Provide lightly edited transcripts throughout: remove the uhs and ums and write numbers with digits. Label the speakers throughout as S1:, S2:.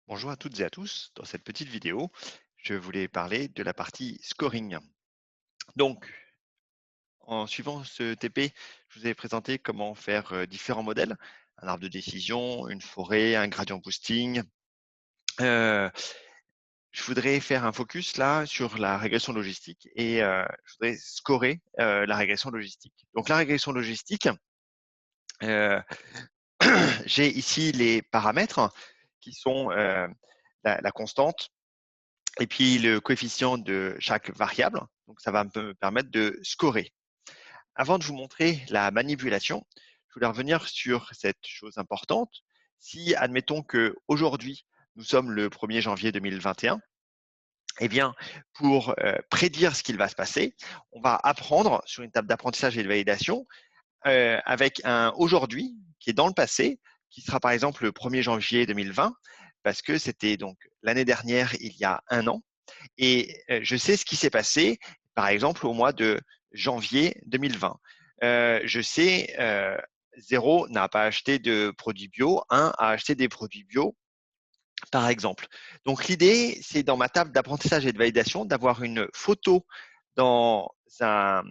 S1: Bonjour à toutes et à tous. Dans cette petite vidéo, je voulais parler de la partie scoring. Donc, en suivant ce TP, je vous ai présenté comment faire différents modèles, un arbre de décision, une forêt, un gradient boosting. Euh, je voudrais faire un focus là sur la régression logistique et je voudrais scorer la régression logistique. Donc, la régression logistique, euh, j'ai ici les paramètres qui sont la constante, et puis le coefficient de chaque variable. Donc, ça va me permettre de scorer. Avant de vous montrer la manipulation, je voulais revenir sur cette chose importante. Si, admettons qu'aujourd'hui, nous sommes le 1er janvier 2021, eh bien, pour prédire ce qu'il va se passer, on va apprendre sur une table d'apprentissage et de validation avec un aujourd'hui qui est dans le passé, qui sera par exemple le 1er janvier 2020, parce que c'était donc l'année dernière, il y a un an. Et je sais ce qui s'est passé, par exemple, au mois de janvier 2020. Je sais, 0 n'a pas acheté de produits bio, 1 a acheté des produits bio, par exemple. Donc, l'idée, c'est dans ma table d'apprentissage et de validation d'avoir une photo dans un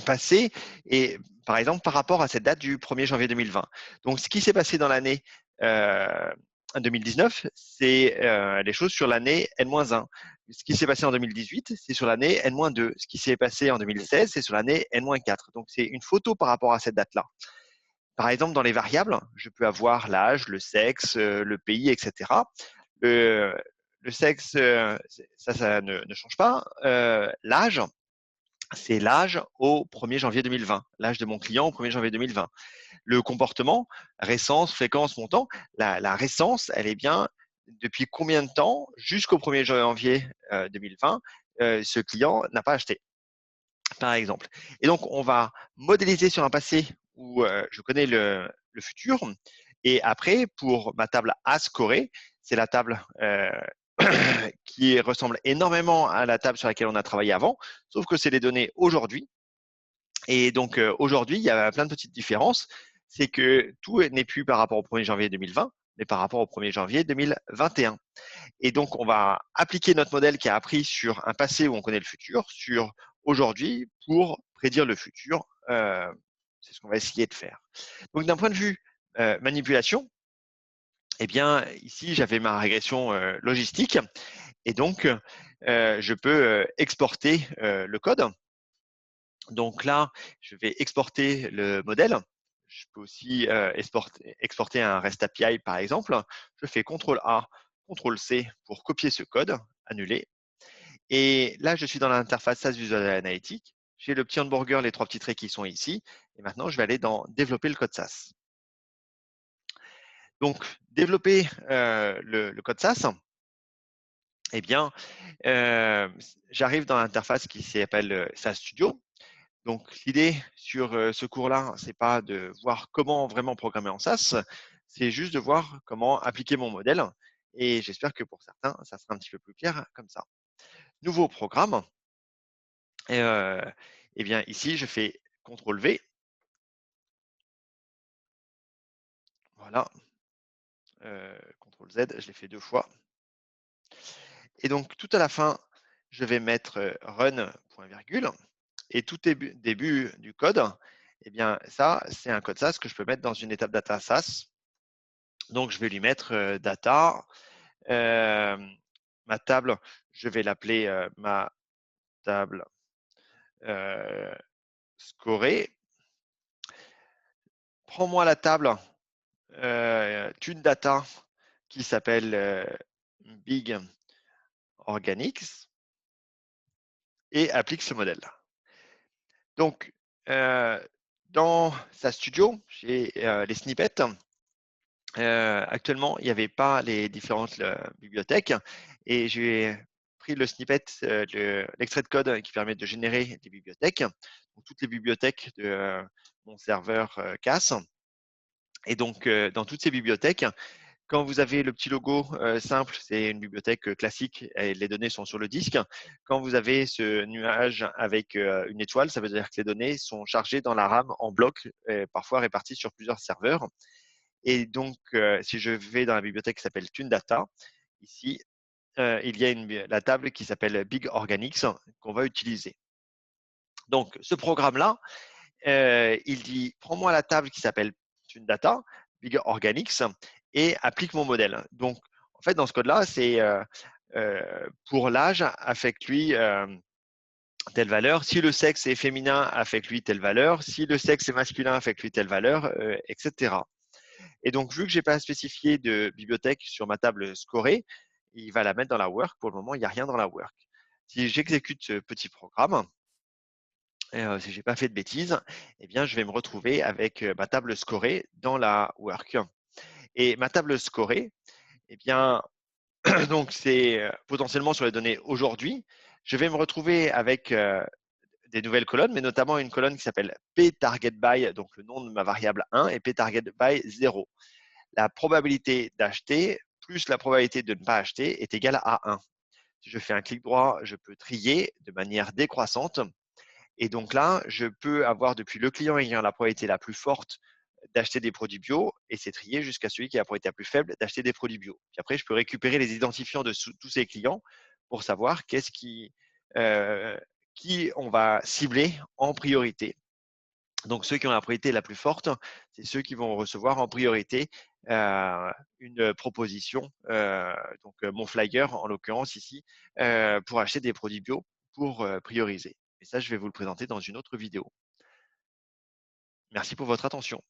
S1: passé et, par exemple, par rapport à cette date du 1er janvier 2020. Donc, ce qui s'est passé dans l'année 2019, c'est les choses sur l'année N-1. Ce qui s'est passé en 2018, c'est sur l'année N-2. Ce qui s'est passé en 2016, c'est sur l'année N-4. Donc, c'est une photo par rapport à cette date-là. Par exemple, dans les variables, je peux avoir l'âge, le sexe, le pays, etc. Le, le sexe, ça ne change pas. L'âge, c'est l'âge au 1er janvier 2020, l'âge de mon client au 1er janvier 2020. Le comportement, récence, fréquence, montant, la récence, elle est bien depuis combien de temps jusqu'au 1er janvier 2020, ce client n'a pas acheté, par exemple. Et donc, on va modéliser sur un passé où je connais le futur. Et après, pour ma table à scorer, c'est la table qui ressemble énormément à la table sur laquelle on a travaillé avant, sauf que c'est les données aujourd'hui. Et donc, aujourd'hui, il y a plein de petites différences. C'est que tout n'est plus par rapport au 1er janvier 2020, mais par rapport au 1er janvier 2021. Et donc, on va appliquer notre modèle qui a appris sur un passé où on connaît le futur, sur aujourd'hui pour prédire le futur. C'est ce qu'on va essayer de faire. Donc, d'un point de vue manipulation, eh bien, ici, j'avais ma régression logistique. Et donc, je peux exporter le code. Donc là, je vais exporter le modèle. Je peux aussi exporter un REST API, par exemple. Je fais CTRL-A, CTRL-C pour copier ce code, annuler. Et là, je suis dans l'interface SaaS Visual Analytics. J'ai le petit hamburger, les trois petits traits qui sont ici. Et maintenant, je vais aller dans développer le code SaaS. Donc, développer le code SaaS, eh bien, j'arrive dans l'interface qui s'appelle SaaS Studio. Donc, l'idée sur ce cours-là, c'est pas de voir comment vraiment programmer en SAS, c'est juste de voir comment appliquer mon modèle. Et j'espère que pour certains, ça sera un petit peu plus clair comme ça. Nouveau programme. Et bien, ici, je fais CTRL-V. Voilà. CTRL-Z, je l'ai fait 2 fois. Et donc, tout à la fin, je vais mettre run, point virgule. Et tout début du code, eh bien, ça, c'est un code SAS que je peux mettre dans une étape data SAS. Donc, je vais lui mettre data. Ma table, je vais l'appeler ma table scorée. Prends-moi la table d'une data qui s'appelle Big Organics et applique ce modèle. Donc, dans sa studio, j'ai les snippets. Actuellement, il n'y avait pas les différentes bibliothèques et j'ai pris le snippet, l'extrait de code qui permet de générer des bibliothèques, donc toutes les bibliothèques de mon serveur CAS. Et donc, dans toutes ces bibliothèques, quand vous avez le petit logo simple, c'est une bibliothèque classique et les données sont sur le disque. Quand vous avez ce nuage avec une étoile, ça veut dire que les données sont chargées dans la RAM en bloc, parfois réparties sur plusieurs serveurs. Et donc, si je vais dans la bibliothèque qui s'appelle TuneData, ici, il y a la table qui s'appelle Big Organics qu'on va utiliser. Donc, ce programme-là, il dit, prends-moi la table qui s'appelle TuneData, Big Organics, et applique mon modèle. Donc, en fait, dans ce code-là, c'est pour l'âge, affecte-lui telle valeur. Si le sexe est féminin, affecte-lui telle valeur. Si le sexe est masculin, affecte-lui telle valeur, etc. Et donc, vu que je n'ai pas spécifié de bibliothèque sur ma table scorée, il va la mettre dans la work. Pour le moment, il n'y a rien dans la work. Si j'exécute ce petit programme, si je n'ai pas fait de bêtises, eh bien, je vais me retrouver avec ma table scorée dans la work. Et ma table scorée, eh bien, donc c'est potentiellement sur les données aujourd'hui. Je vais me retrouver avec des nouvelles colonnes, mais notamment une colonne qui s'appelle pTargetBy, donc le nom de ma variable 1, et pTargetBy 0. La probabilité d'acheter plus la probabilité de ne pas acheter est égale à 1. Si je fais un clic droit, je peux trier de manière décroissante. Et donc là, je peux avoir depuis le client ayant la probabilité la plus forte d'acheter des produits bio et c'est trié jusqu'à celui qui a la probabilité la plus faible d'acheter des produits bio. Puis après, je peux récupérer les identifiants de tous ces clients pour savoir qui on va cibler en priorité. Donc, ceux qui ont la priorité la plus forte, c'est ceux qui vont recevoir en priorité une proposition, donc mon flyer en l'occurrence ici, pour acheter des produits bio pour prioriser. Et ça, je vais vous le présenter dans une autre vidéo. Merci pour votre attention.